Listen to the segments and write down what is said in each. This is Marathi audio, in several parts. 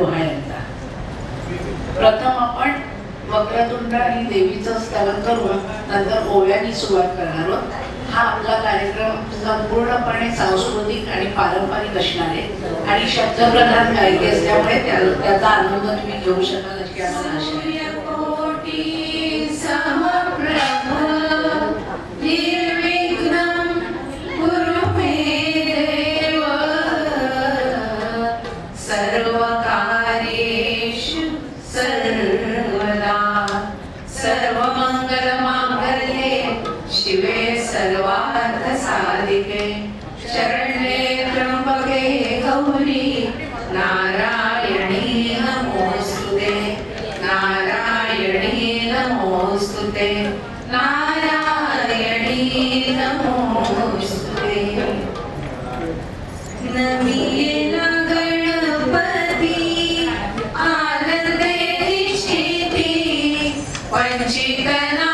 डोहाळ्यांचा. प्रथम आपण वक्रतुंड आणि देवीचं स्तवन करून नंतर ओव्यानी सुरुवात करणार आहोत. हा आपला कार्यक्रम संपूर्णपणे सांस्कृतिक आणि पारंपरिक असणार आहे आणि शब्दप्रधान गायकी असल्यामुळे त्याचा आनंद तुम्ही घेऊ शकाल अशी आम्हाला आशा आहे. सर्वार्थ साधिके शरण्ये त्र्यंबके गौरी नारायणी नमोस्तुते नारायणी नमोस्तुते नारायणी नमोस्तुते. नमियेला गणपती आनंदे दिशेती वंचितना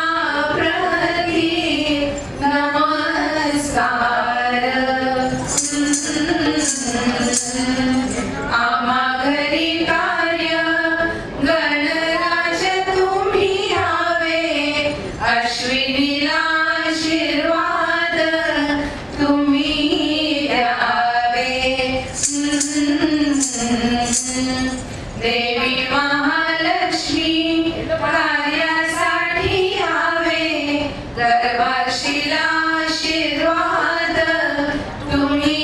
आम्हा घरी कार्य गणराज तुम्ही यावे अश्विनीला आशीर्वाद तुम्ही द्यावे. देवी महालक्ष्मी कार्यासाठी यावे गर्भाशीला आशीर्वाद तुम्ही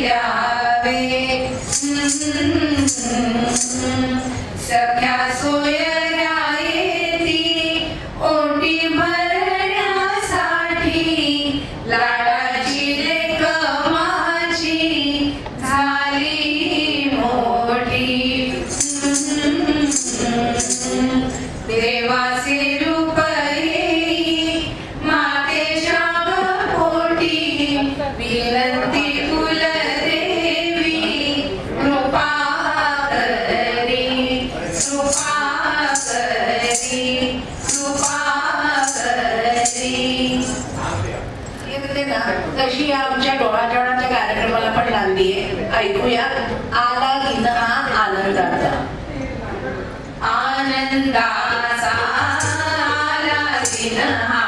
द्यावे. सख्या सोयऱ्या येती ओटी भरण्यासाठी लाडाची लेक माझी झाली मोठी. देवाचे रूप येई मातेच्या पोटी विनंती कुलदेवी कृपा करी कृपा करी कृपा करी. तशी आमच्या डोहाळजेवणाच्या कार्यक्रमाला पण लागली आहे. ऐकूया आला दिन हा आनंदाचा. आनंदाचा आला दिन हा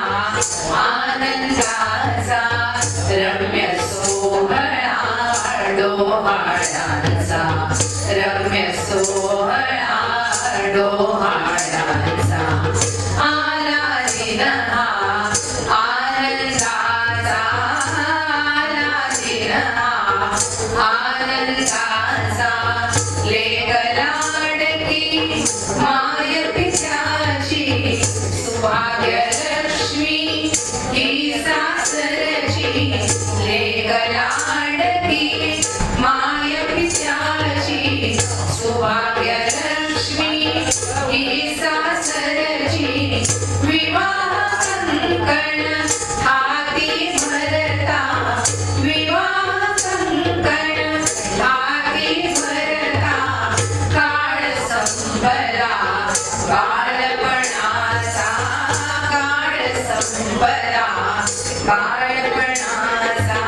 आनंदाचा रम्य सोहळा डोहाळ्यांचा रम्य सोहळा डोहाळ्यांचा. आला दिन हा आनंदाचा आला दिन हा आनंदाचा. लेक लाडकी माय पित्याची सुभाग्यलक्ष्मी ही सासरची. लेक लाडकी माय पित्याची सुभाग्यलक्ष्मी ही सासरची. विवाह कंकण हाती भरता विवाह कंकण हाती भरता काळ संपला बाळपणाचा काळ संपला बाळपणाचा.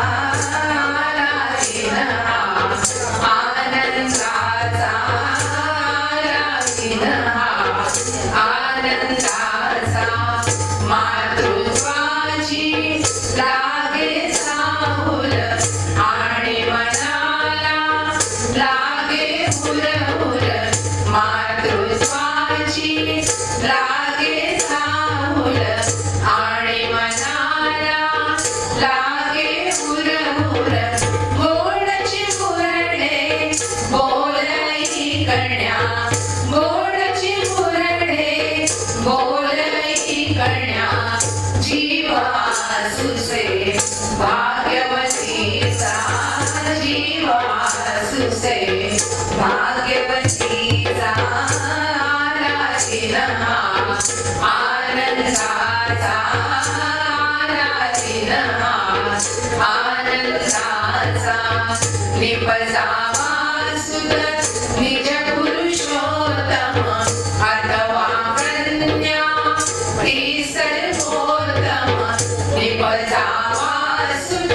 आला दिन हा आनंदाचा आला दिन हा आनंदाचा. मातृत्वाची लागे चाहूल आणि मनाला लागे हुरहुर. मातृत्वाची लागे चाहूल आणि मनाला लागे हुरहुर. गोडची पुरडे बोलई कन्या गोडची पुरडे बोलई कन्या. जीव आसुसे भाग्यवतीचा जीव आसुसे भाग्यवतीचा. आला दिन हा आनंदाचा आला दिन हा आनंदाचा. निपजावा सुत निज पुरुषोत्तम अथवा कन्या ती सर्वोत्तम. निपजावा सुत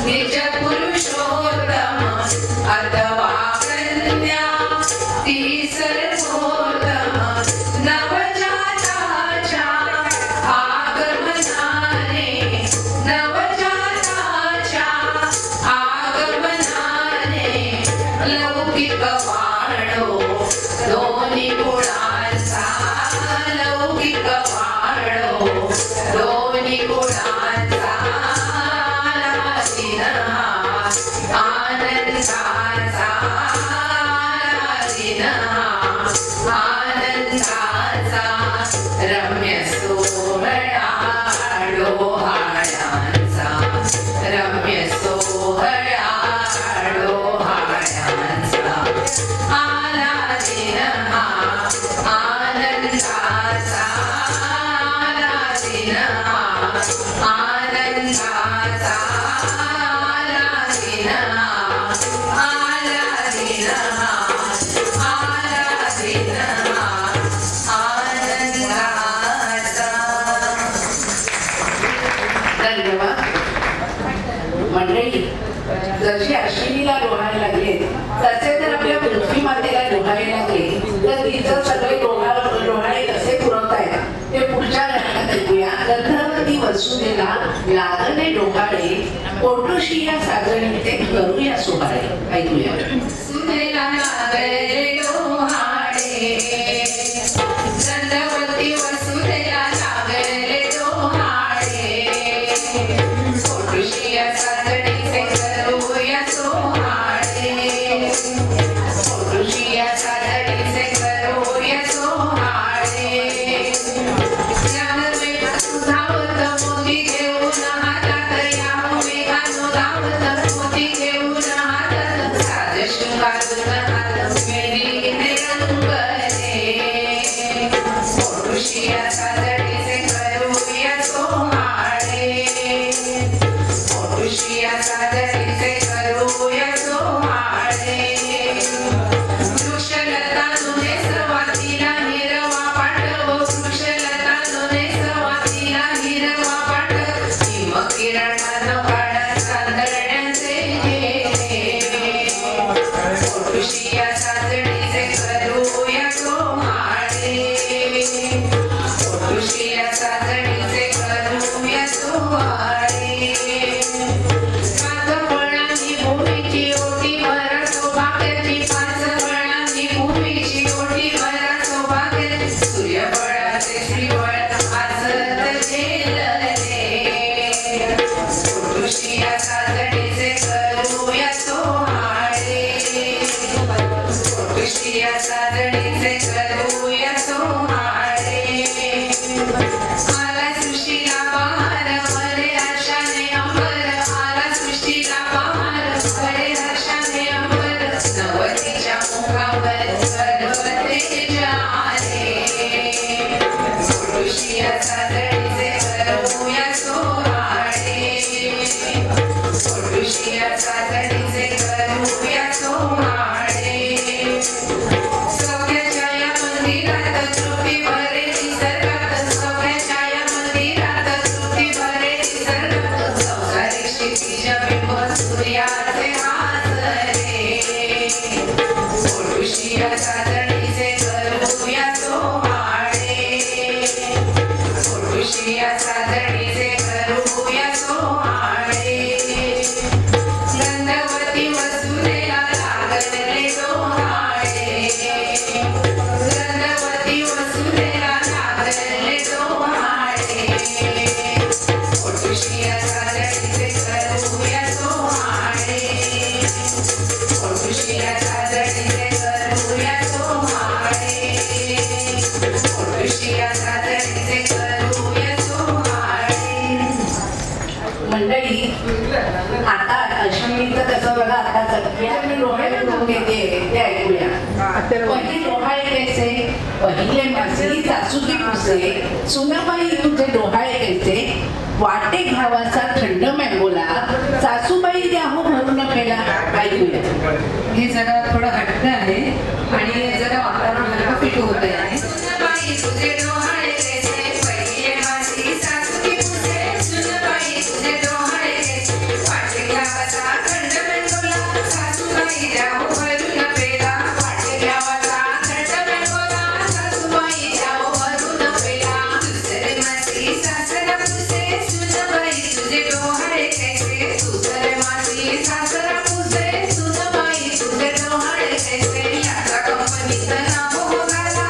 निज पुरुषोत्तम अथवा कन्या ती दोन्ही गुणांचा दिन हा आनंदाचा दिन हा आनंदाचा रम्य सोहळा डोहाळ्यांचा रम्य सोहळा डोहाळ्यांचा आला दिन हा आनंदाचा आला दिन हा आनंदाचा आला दिन हा आला दिन हा आला दिन हा आनंदाचा. धन्यवाद. मंडळी, जशी अश्विनीला डोहाळे लागले तसे जर आपल्या पृथ्वी मातेला डोहाळे लागले तर तिचं सगळे डोहाळे कसे पुरवतायत ते पुढच्या घटनात ऐकूया. गर्भवती वसुदेला लागले डोहाळे, पोटोशी या साजणीचे करूया सोहाळे. ऐकूया. सुनेला लागले डोहाळे, गर्भवती वसुदेला लागले डोहाळे, पोटोशी या साजणीचे करूया सोहाळे, पोटोशी या साजणीचे करूया सोहाळे. यावर वेगानं धावत मोती घेऊन हातात, यावर वेगानं धावत मोती घेऊन हातात, साज शृंगारून हात मेरीने रंगले, पोटोशी या साजणीचे करूया सोहाळे, पोटोशी या साजणीचे करूया सोहाळे. वृक्षलता तुने सवातीला हिरवा पाठव, वृक्षलता तुने सवातीला हिरवा पाठव, हिमकिरणानं काळा चांदण्याचे गेले, पोटोशी या साजणीचे करूया सोहाळे, पोटोशी या साजणीचे करूया सोहाळे. पाच फळांची भूमीची ओटी भरा सौभाग्याची, पाच फळांची भूमीची ओटी भरा सौभाग्याची, सूर्यफळाचे श्रीफळ हसत झेलले, पोटोशी या साजणीचे करूया सोहाळे, पोटोशी या साजणीचे करूया सोहाळे. आला सृष्टीला बहार भरे हर्षाने अंबर, आला सृष्टीला बहार भरे हर्षाने अंबर, नवतीच्या मुखावर गर्भतेज आले, पोटोशी या साजणीचे करूया सोहाळे, पोटोशी या साजणीचे करूया सोहाळे. सौख्याच्या या मंदिरात तृप्ती भरे निसर्गात, सौख्याच्या या मंदिरात तृप्ती भरे निसर्गात, संसारिक क्षितिज बिंब सूर्याचे हासरे, पोटोशी या साजणीचे करूया सोहाळे, पोटोशी या साजणीचे करूया सोहाळे. गंधवती वसुदेला लागले डोहाळे, गंधवती वसुदेला लागले डोहाळे, पोटोशी या साजणीचे करूया सोहाळे, पोटोशी या साजणीचे करूया सोहाळे, पोटोशी या साजणीचे करूया सोहाळे. मंडळी, आता अश्विनीचं कसं बघा, आता सगळ्यांनी डोहाळे करून घेते ते ऐकूया. पहिले डोहाळे कैसे, पहिले माझी सासूची पुसे, सुनाबाई तुझे डोहाळे कैसे, वाटे घ्यावाचा थंड मँगोला, सासूबाई द्या हो भरून पेला. ऐकूया. हे जरा थोडं हट्ट आहे आणि जरा वातावरण हलका फिट होत आहे. सुनबाई तुझे डोहाळे कैसे, पहिले माझी सासूची पुसे, सुनबाई तुझे डोहाळे कैसे, वाटे घ्यावाचा थंड मँगोला, सासूबाई द्या हो भरून पेला, वाटे घ्यावाचा थंड मँगोला, सासूबाई द्या हो भरून पेला. दुसरे माझी सासरा पुसे, सुनबाई तुझे डोहाळे कैसे, दुसरे माझी सासरा पुसे, सुनबाई तुझे डोहाळे कैसे, याचा कंपनीचं नाव हो घाला.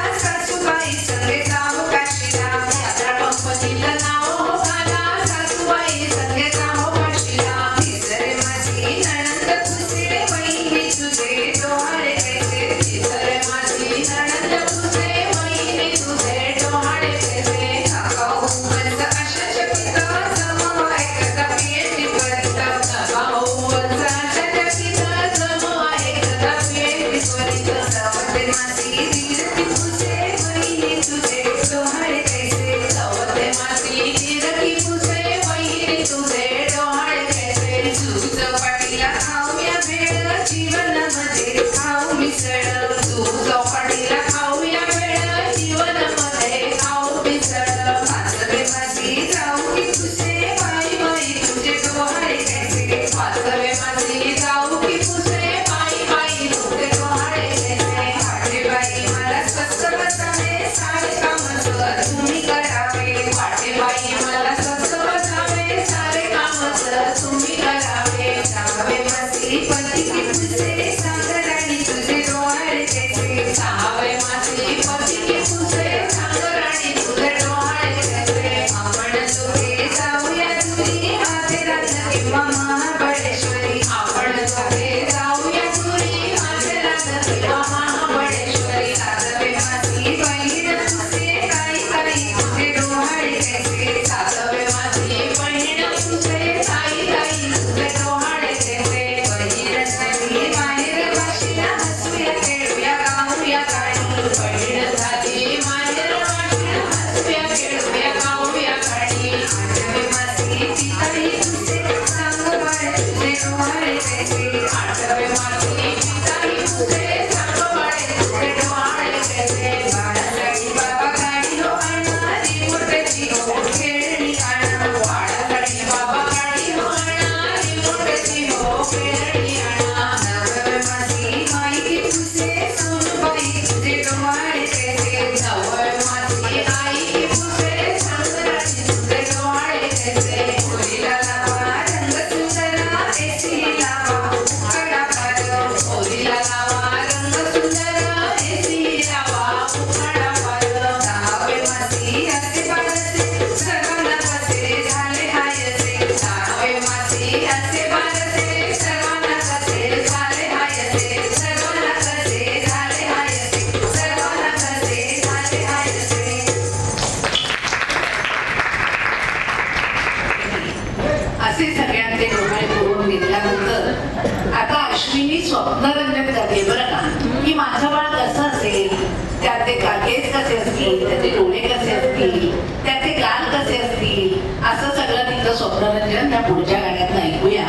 अश्विनी स्वप्नरंजन करते बरं का, की माझं बाळ कसं असेल, त्याचे केस कसे असतील, त्याचे डोळे कसे असतील, त्याचे गाल कसे असतील, असं सगळं तिचं स्वप्नरंजन त्या पुढच्या गाण्यात ऐकूया.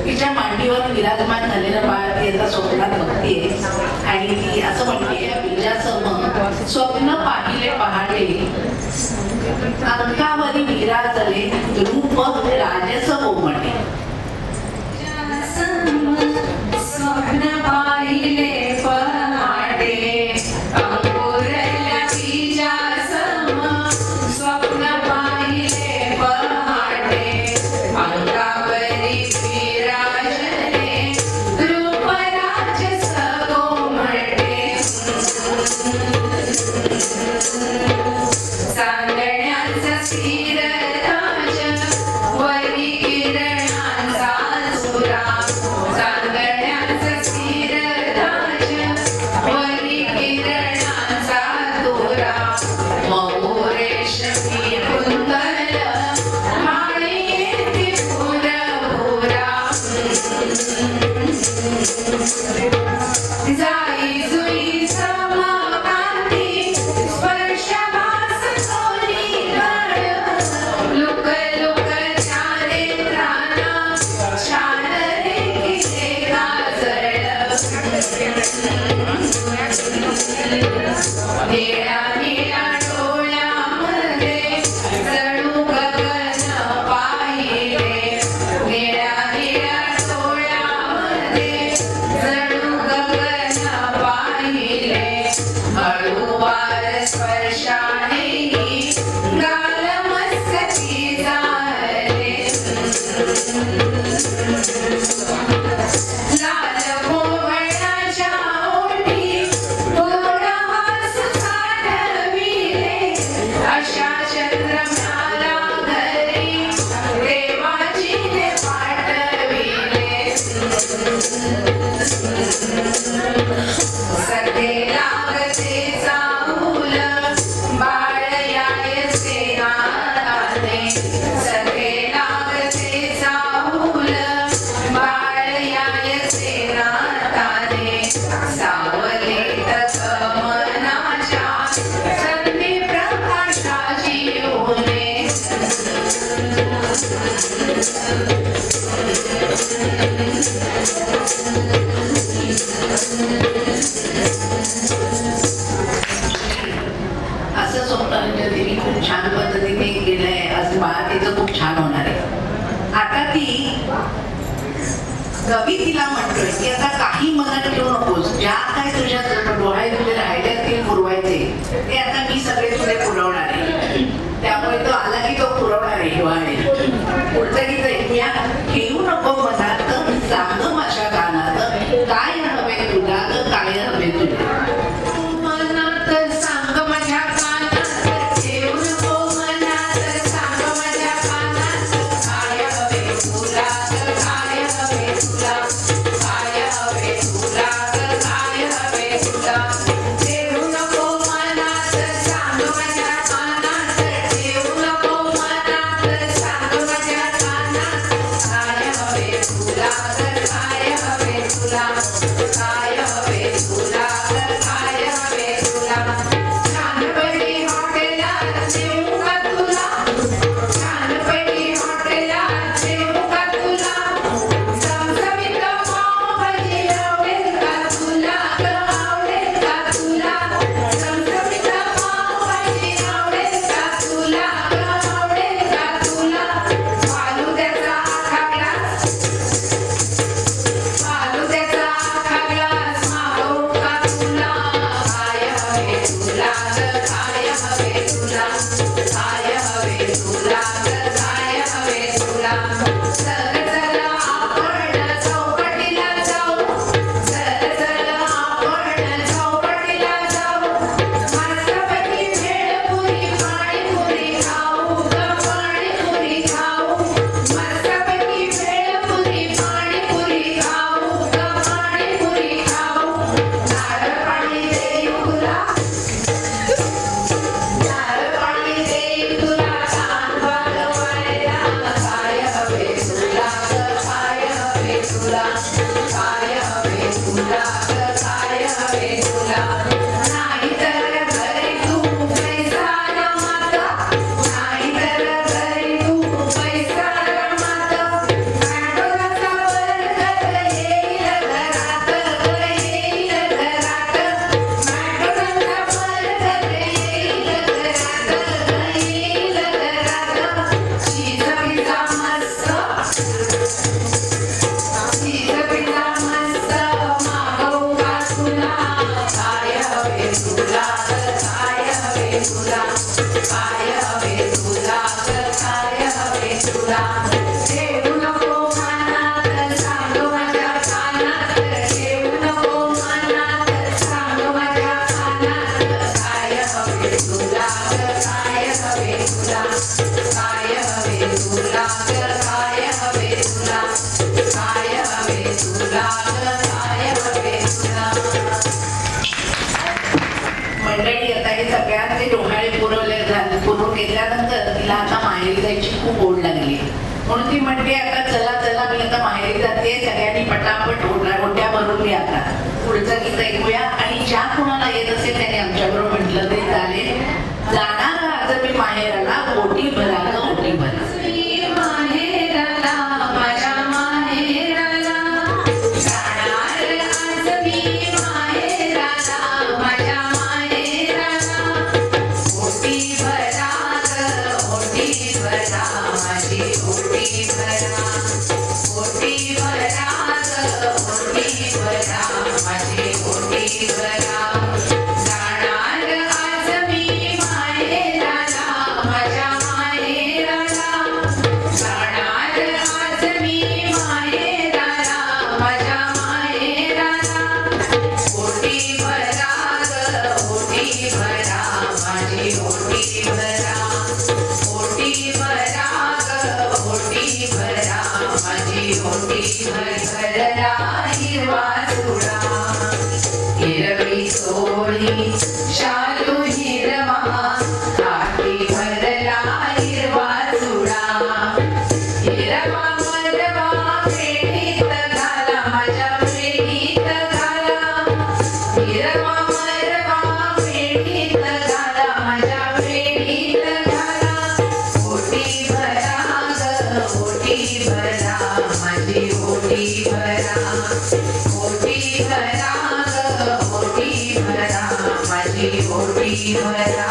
तिच्या मांडीवर विराजमान झालेलं बाळ ती आता स्वप्नात बघते आणि ती असं म्हणते, बीजासम स्वप्न पाहिले पहाटे अंकावरी विराजले रूप राजस कोमटे. स्वप्न पाहिले पहाटे अंकुरल्या बीजासम स्वप्न पाहिले पहाटे अंकावरी विराजले रूप राजस कोमटे. चांदण्याचा शिरताज वरी किरणांचा चुरा चांदण्याचा शिरताज वरी किरणांचा तुरा मऊ रेशमी कुंदल माळी पुरपुरा जाई जुई समकांती स्पर्श भास सोनी गळ लुक लुक छाने त्राना छान रे किसे गाजळ निळ्या निळ्या डोळ्यामध्ये जणू गगन पाहिले निळ्या निळ्या डोळ्यामध्ये जणू गगन पाहिले हळूवार स्पर्शाने गाल मस्तकी झाले लाल भोवळ्याच्या ओठी गोड हास साठविले अशा चंद्रम्याला घरी देवाजीने पाठविले सखे लागते चाहूल बाळ यायचे नाताने सखे लागते चाहूल बाळ यायचे नाताने सावले तक मनाच्या संधी प्रकाशाची होणे. असं स्वप्नरंजन तिने खूप छान पद्धतीने केलंय. आज बाळ तिचं खूप छान होणार आहे. आता ती कवी तिला म्हणतोय की आता काही मनात ठेवू नकोस, ज्या काय तुझ्या डोळ्यात तुझे राहिले असतील पुरवायचे ते आता मी सगळे तुझे पुरवणार आहे. त्यामुळे तो आला की तो पुरवणार आहे हिवाळे. पुढचं गीत ऐकूया. ठेवू नको मनात सांग माझ्या कानात काय हवे तुला ग काय हवे तुला. मनात सांग माझ्या कानात ठेवू नको मनात सांग माझ्या कानात काय हवे तुला काय हवे तुला काय हवे तुला काय हवे तुला. ठेवू नको मनात सांग माझ्या कानात ठेवू नको मनात सांग माझ्या कानात तुला ठेवू नको मनात सांग माझ्या कानात ठेवू नको मनात सांग माझ्या कानात काय हवे तुला काय हवे तुला काय हवे तुला काय हवे तुला काय हवे तुला काय हवे तुला. मंडळी आता हे सगळ्यांचे डोहाळे पुरवून केल्यानंतर तिला आता माहेरी जायची खूप ओढ लागली, म्हणून ती म्हणते आता चला चला मी आता माहेरी जाते, सगळ्यांनी पटापट ओट्या भरून घ्या. आता पुढचं गीत ऐकूया आणि ज्या कुणाला येत असेल त्याने आमच्याबरोबर म्हटलं तरी चालेल. जाणार आज मी माहेराला ओटी भरा ग ओटी भरा. मी माहेराला माझ्या माहेराला जाणार आज मी माहेराला माझ्या माहेराला ओटी भरा ग ओटी भरा माझी ओटी भरा ओटी भरा ग ओटी भरा माझी ओटी भरा. जाणार आज मी माहेराला माझ्या माहेराला जाणार आज मी माहेराला माझ्या माहेराला ओटी भरा ग ओटी भरा माझी ओटी भरा ओटी भरा ग ओटी भरा माझी ओटी भरला हिरवा चुडा हिरवी सोळी शालू हिरवा हाती भरला हिरवा चुडा हिरवा मरवा पेटीत घाला माझ्या पेटीत घाला हिरवा मरवा पेटीत घाला माझ्या पेटीत घाला ओटी भरा ग ओटी भरा माझी ओटी भरा ओटी भरा ग ओटी भरा माझी ओटी भरा.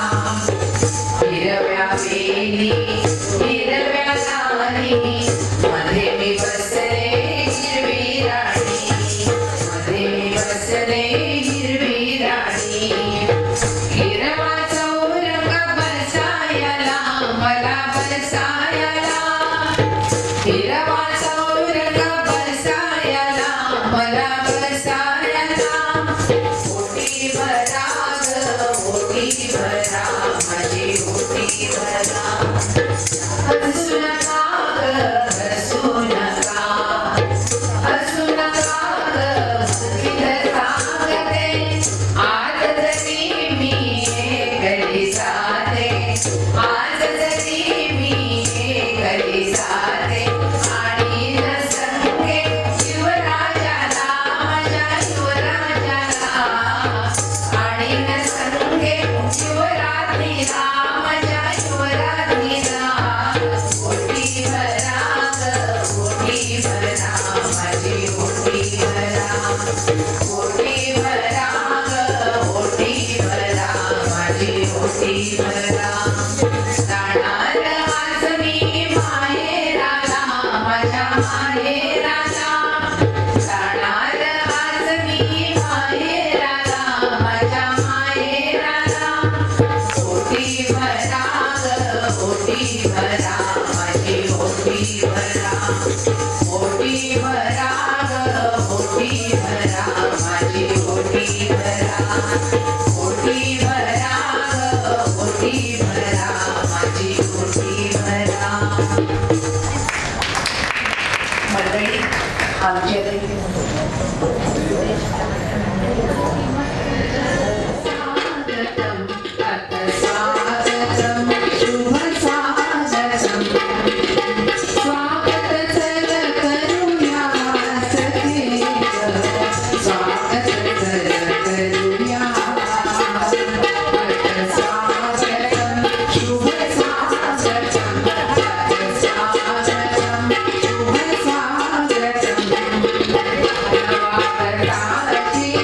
हिरव्या वेली हिरव्या लाली मध्ये मी बसले हिरवी राणी मध्ये मी बसले हिरवी राणी हिरवा चौरंग बसायला मला बसायला हिरवा चौरंग बसायला मला बसायला ओटी भरा ग ओटी भरा माझी ओटी भरा. हसू नका ग हसू नका हसू नका ग इथं सांगते आज जरी मी एकटी जाते आज जरी मी एकटी जाते आणि न संगे शिवराजाला माझ्या शिवराजाला आणि न संगे शिवरात्रीला माझ्या शिवरात्रीला ओटी भरा ग ओटी भरा माझी ओटी भरा ओटी भरा ग ओटी भरा माझी ओटी भरा. जाणार आज मी माहेराला माझ्या माहेराला जाणार आज मी माहेराला माझ्या माहेराला ओटी भरा ग ओटी भरा माझी ओटी भरा ओटी भरा ग ओटी भरा माझी ओटी भरा ओटी भरा ग ओटी भरा माझी ओटी भरा. मंडळी आमच्याकडे स्वागतम अथ स्वागतम शुभ स्वागतम स्वागत चल करूया सखे स्वागत चल करूया अथ स्वागतम शुभ स्वागतम अथ स्वागतम शुभ स्वागतम स्वागताची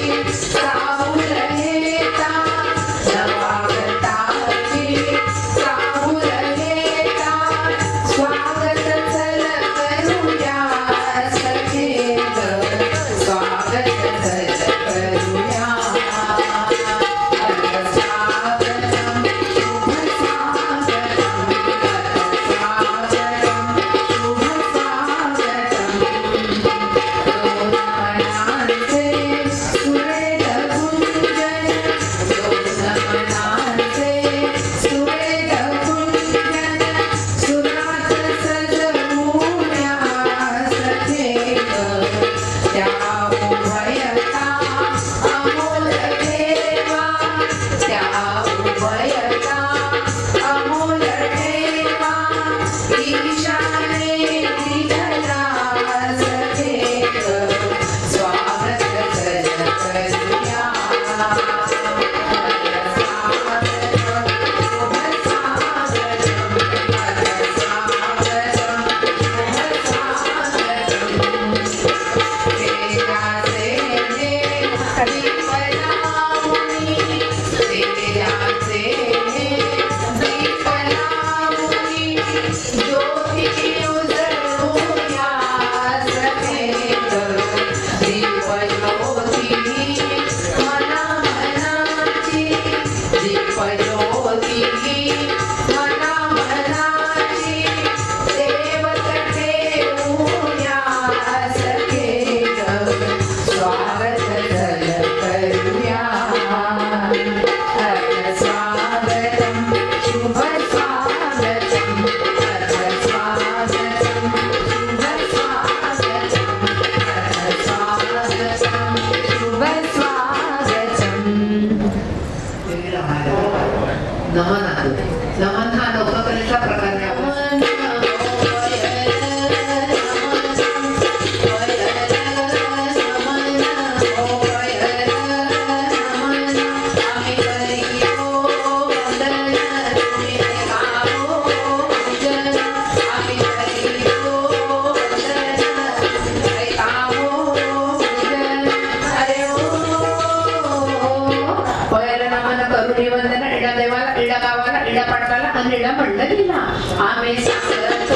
आम्ही सांगतो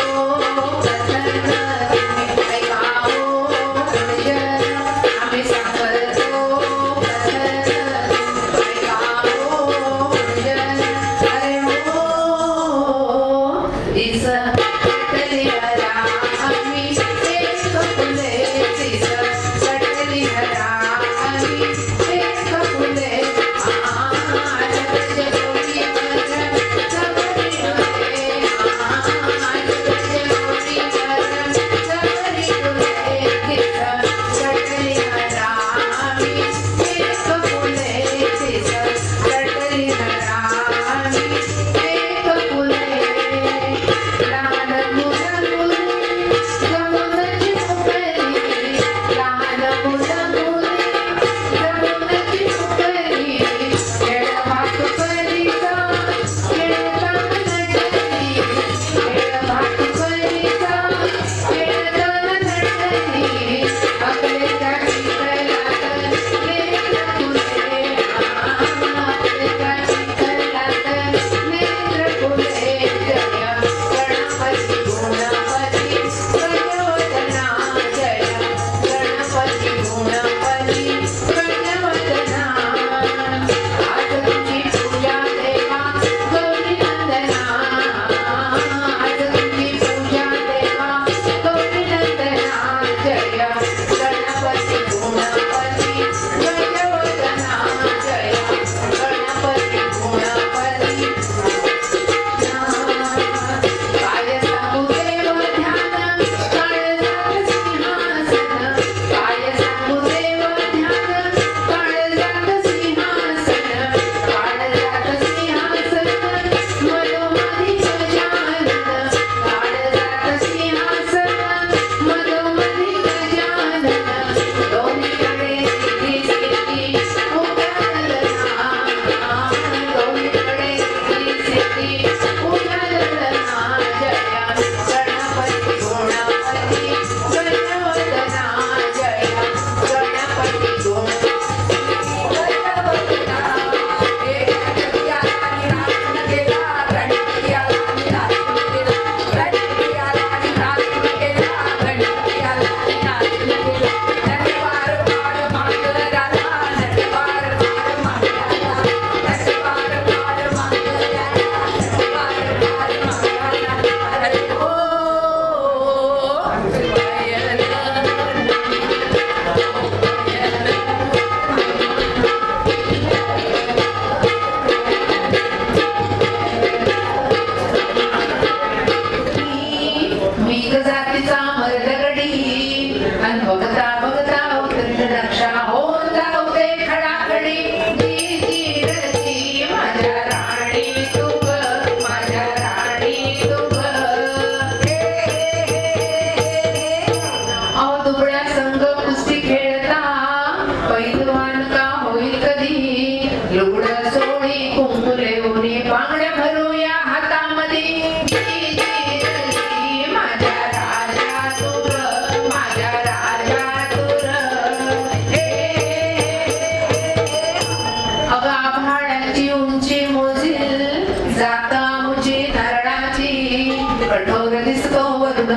कथन तुम्ही ऐकावो गुणजन. आम्ही सांगतो कथन तुम्ही ऐकावो गुणजन. अरे हो इस कटलिहरा आम्ही एक फुलेची कटलिहरा आम्ही एक फुले.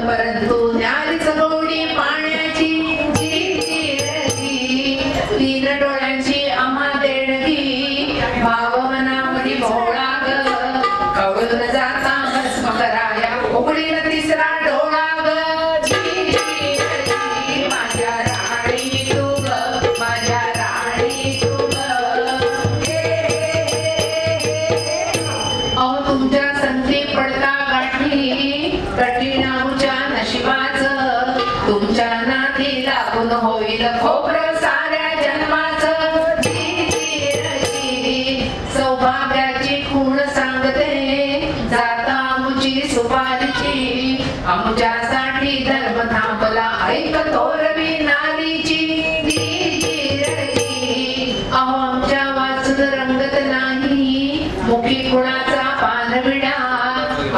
परंतु न्यारीच गोडी पाण्याची तीन डोळ्यांची आम्हा देणगी भाव मनावरी भोळा ग कवळून जाता भस्म कराया उघडीन तिसरा डोळा ग माझ्या राणी तू ग माझ्या राणी तू ग अहो तुमच्या संधी पडता गाठी कठीण आमच्या नशिबाचं तुमच्या नाती लागून होईल खोबरं साऱ्या जन्माचं सौभाग्याची खूण सांगते जाता आमची सुपारीची आमच्यासाठी धर्म थांबला ऐक थोरवी नारीची अहो आमच्या वाचून रंगत नाही मुखी कुणाचा पानविडा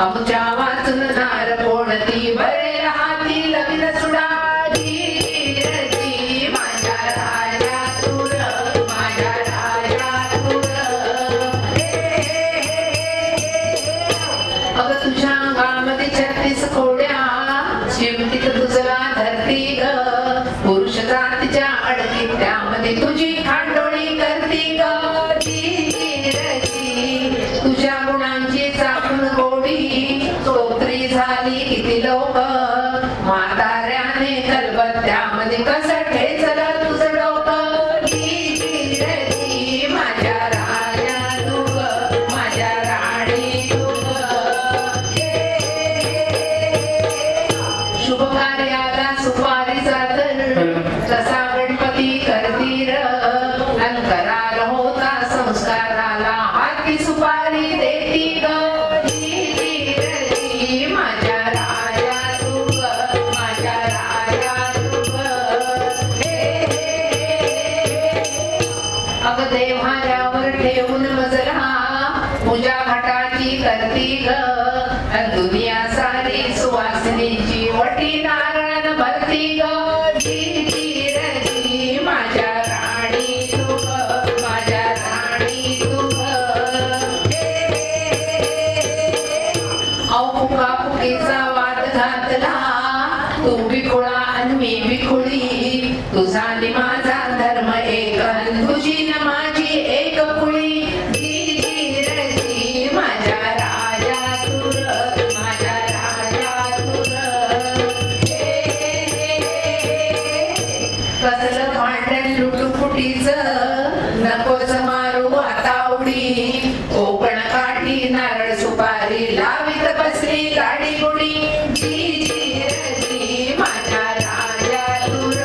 आमच्या वाचून नार कोणती बरे राहती लग्न सुडा माझ्या राजा तुर माझ्या राजा तुर अगं तुझ्या अंगामध्ये लोक म्हाताऱ्याने कलबत्त्यामध्ये कसं ठेचलं तुझं डोकं गिरती माझ्या राजा तू ग, माझ्या राणी तू ग. शुभ कार्याला सुपारीचा तर तसा गणपती करतील अंतराल होता संस्काराला हाती सुपारी देती ग माझ्या राजा तू ग, माझ्या राजा तू ग. अग देव्हाऱ्यावर ठेवून मजला पूजा घाटाची करती ग दुनिया सारी सुवासिनीची वटी नारायण भरती ग माझ्या राणी तू ग, माझ्या राणी तू ग. फुकाफुकीचा वाद घातला तू बिकुळा आणि मी बिकुळी तुझा आणि माझा धर्म एक अन तुझी न माझी एक कुळी माझ्या राजा तू र, माझ्या राजा तू र. कसलं भांडण लुटुपुटीच नकोच मारू आता उडी कोकण काठी नारळ सुपारी लावीत बसली गाडी गुडी माझ्या राजा तू र,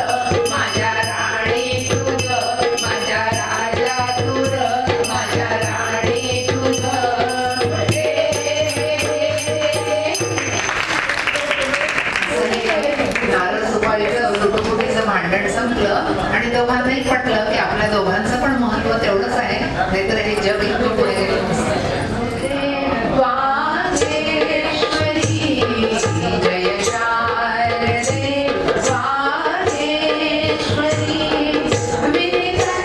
माझ्या राणी तू ग, माझ्या राजा तू र, माझ्या राणी तू ग. नारळ सुपारीचं लुटुपुटीचं भांडण संपलं आणि दोघांनाही पटलं की आपल्या दोघांचं पण महत्व तेवढंच आहे नाहीतर हे जग इतकं पुढे गेलं नसतं. जय शारदे वागेश्वरी विनितन्य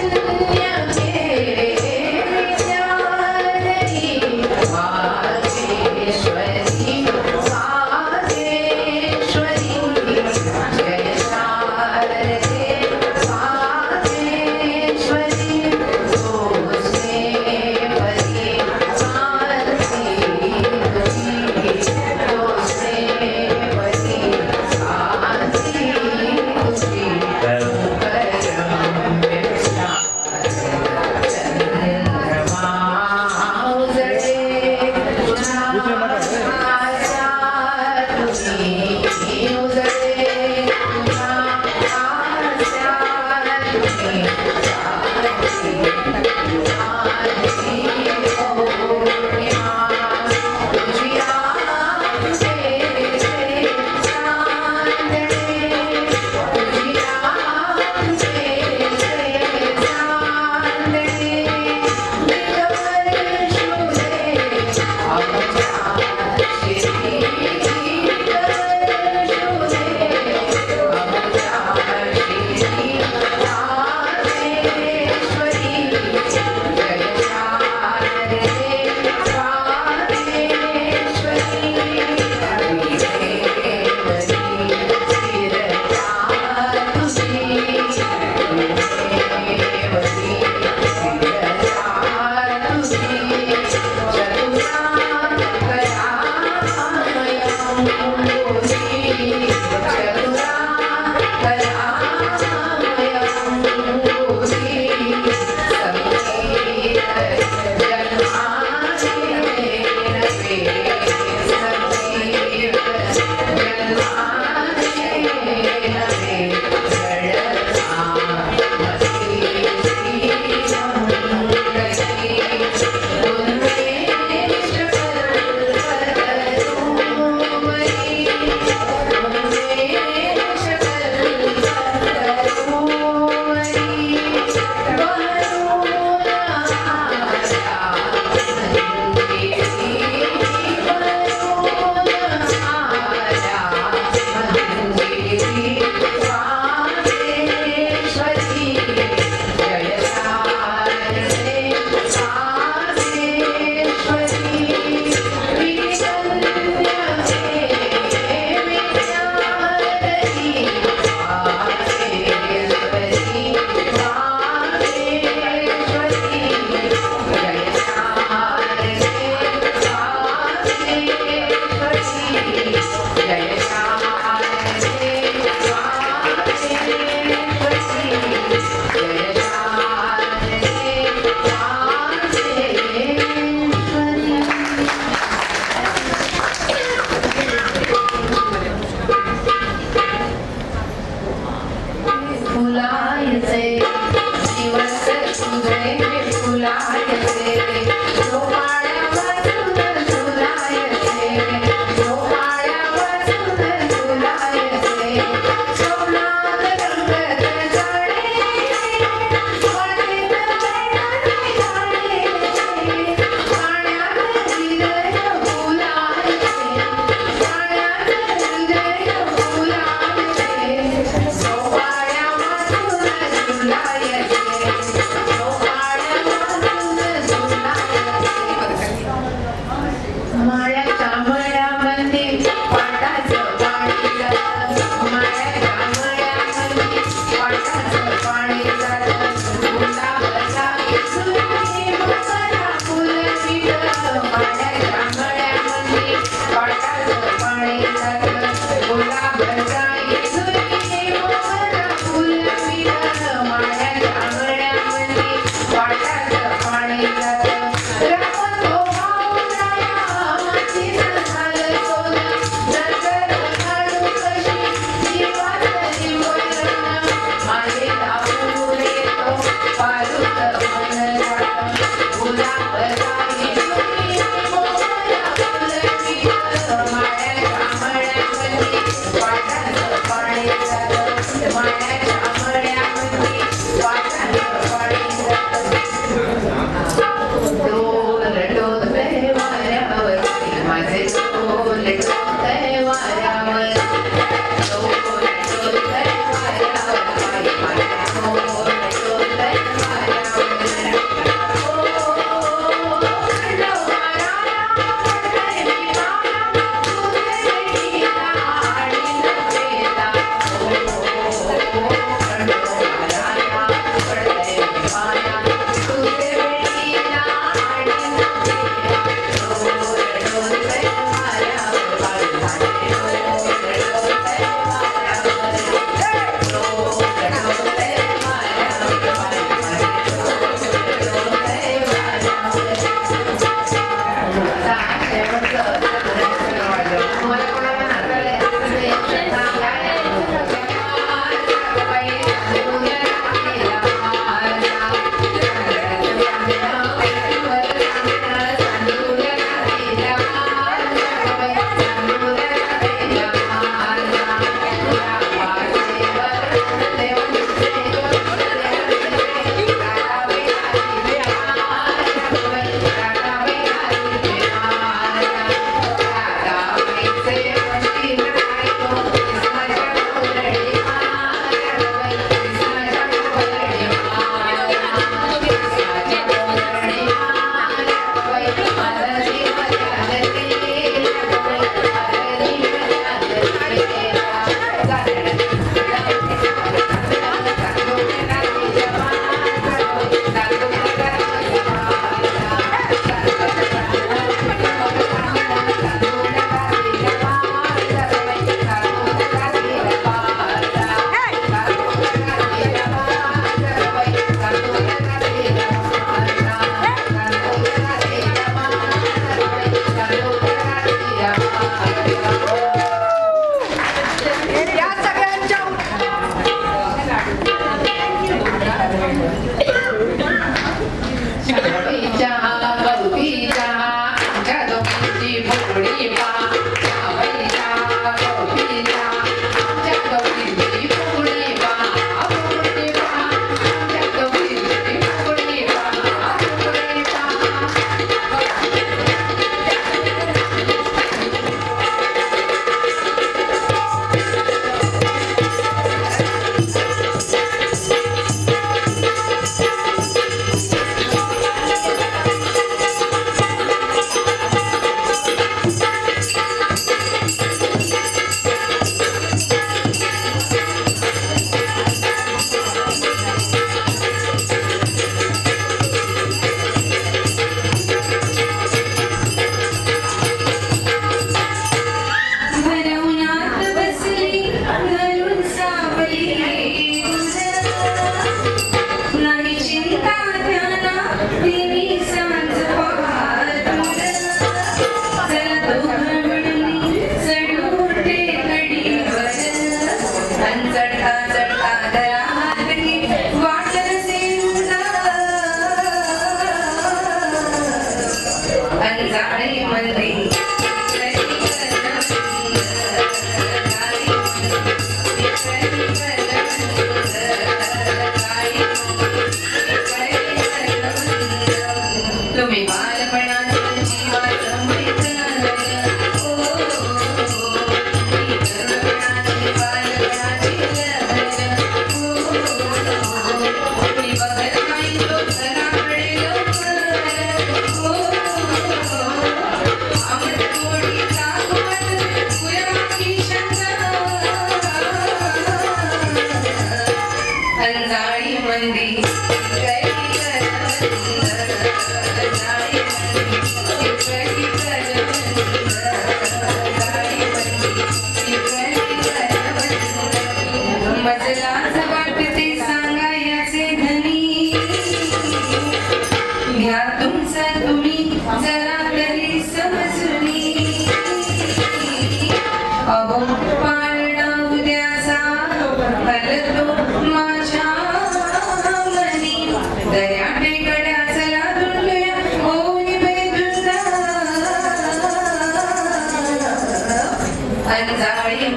वागेश्वरी वागेश्वरी जय शारदे वागेश्वरी तुझे परी आरती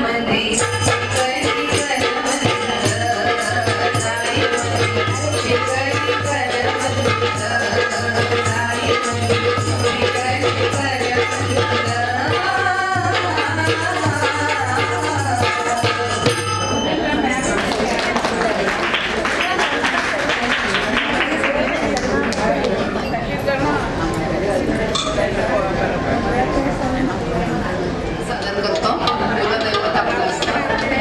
मंदी शिकली करवंद जाई मंदी शिकली करवंद जाई मंदी शिकली करवंद सादर करतो कुलदैवत आपलं असतं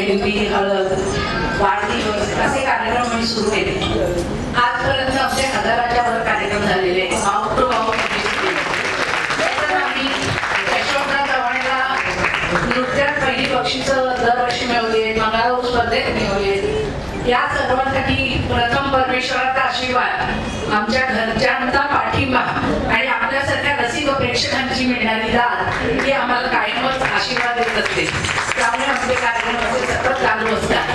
मेहंदी, हळद, वाढदिवस असे कार्यक्रम आम्ही सुरू केले. आजपर्यंत आमचे हजाराच्या वर कार्यक्रम झालेले आहेत. भाव टू भाव तर आम्ही यशवंतराव चव्हाणला नृत्यात पहिली बक्षिसं दरवर्षी मिळवली आहेत, मंगळागौर स्पर्धेत मिळवली आहेत. या सर्वांसाठी प्रथम परमेश्वराचा आशीर्वाद, आमच्या घरच्यांचा पाठिंबा आणि आपल्यासारख्या रसिक प्रेक्षकांची मिळणारी दाद ही आम्हाला कायमच आशीर्वाद देत असते. त्यामुळे आमचे कार्यक्रम असे सतत चालू असतात.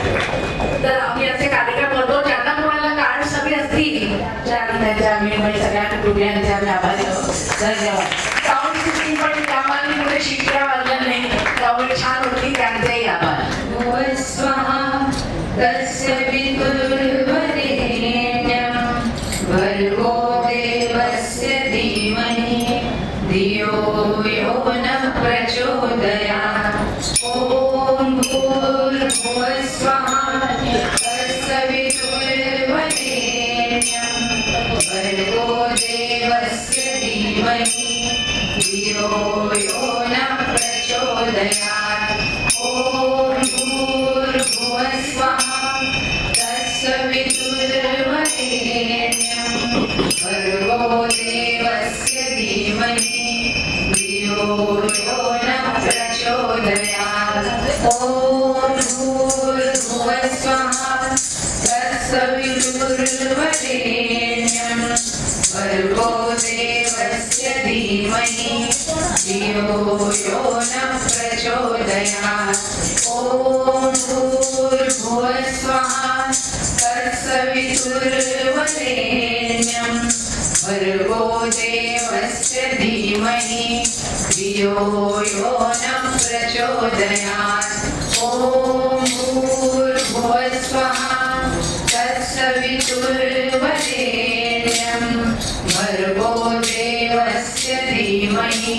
तर आम्ही असे कार्यक्रम करतो ज्यांना कोणाला काळ सगळे असतील त्याच्या आम्ही सगळ्या कुटुंबियांचे आम्ही आभारी आहोत. धन्यवाद. साऊंड सिस्टीम पण कामाला कुठे शिकल्या वाजल्या नाही, त्यामुळे छान होती, त्यांचेही आभार. स्वाहा तस्य विदुर्वरेण्यं भर्गो देवस्य धीमहि धियो यो नः प्रचोदयात्. ॐ भूर्भुवः स्वः तस्य विदुर्वरेण्यं भर्गो देवस्य धीमहि धियो यो नः प्रचोदयात्. ॐ भूर्भुवः स्वः तस्य विदुर्वरेण्यं भर्गो देवस्य धीमहि धियो यो नः प्रचोदयात्. ॐ भूर्भुवः स्वः तस्य विदुर्वरेण्यं भर्गो देवस्य धीमहि धियो यो नः प्रचोदयात्. ॐ भूर्भुवः स्वः तस्य विदुर्वरेण्यं भर्गो देवस्य धीमहि धियो यो नः प्रचोदयात्. ॐ भूर्भुवः स्वः तस्य विदुर्वरेण्यं भर्गो देवस्य धीमहि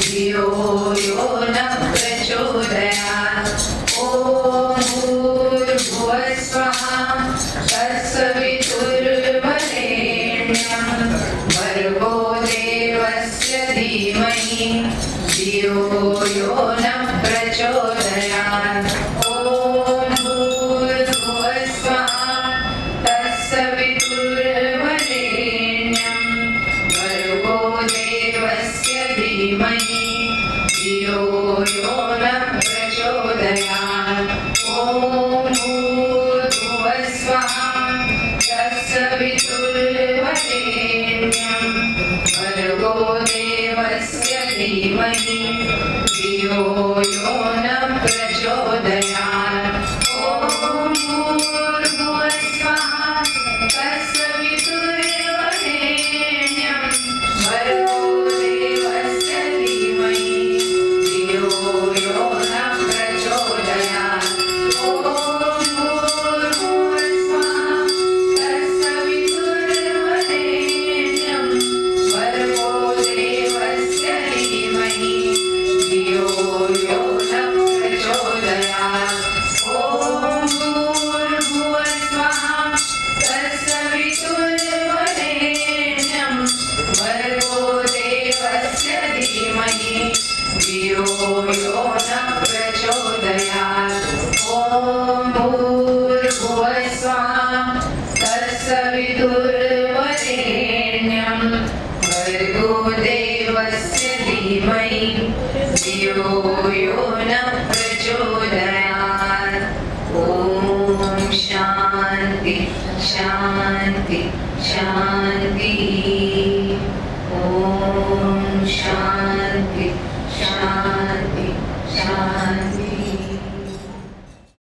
धियो यो नः प्रचोदयात्. ॐ भूर्भुवः स्वः तस्य विदुर्वरेण्यं भर्गो देवस्य धीमहि धियो यो नः प्रचोदयात्. ॐ भूर्भुवः स्वः तस्य विदुर्वरेण्यं भर्गो देवस्य धीमहि धियो यो नः प्रचोदयात्. ॐ भूर्भुवः स्वः तस्य विदुर्वरेण्यं भर्गो देवस्य धीमहि धियो यो नः प्रचोदयात्. ॐ भूर्भुवः स्वः तस्य विदुर्वरेण्यं भर्गो देवस्य धीमहि धियो यो नः प्रचोदयात्. ॐ भूर्भुवः स्वः तस्य विदुर्वरेण्यं भर्गो देवस्य धीमहि धियो यो नः प्रचोदयात्. ॐ भूर्भुवः स्वः तस्य विदुर्वरेण्यं भर्गो देवस्य धीमहि धियो यो नः प्रचोदयात्. ॐ भूर्भुवः स्वः तस्य विदुर्वरेण्यं भर्गो देवस्य धीमहि धियो यो नः प्रचोदयात्. ॐ शान्ति शान्ति शान्ति.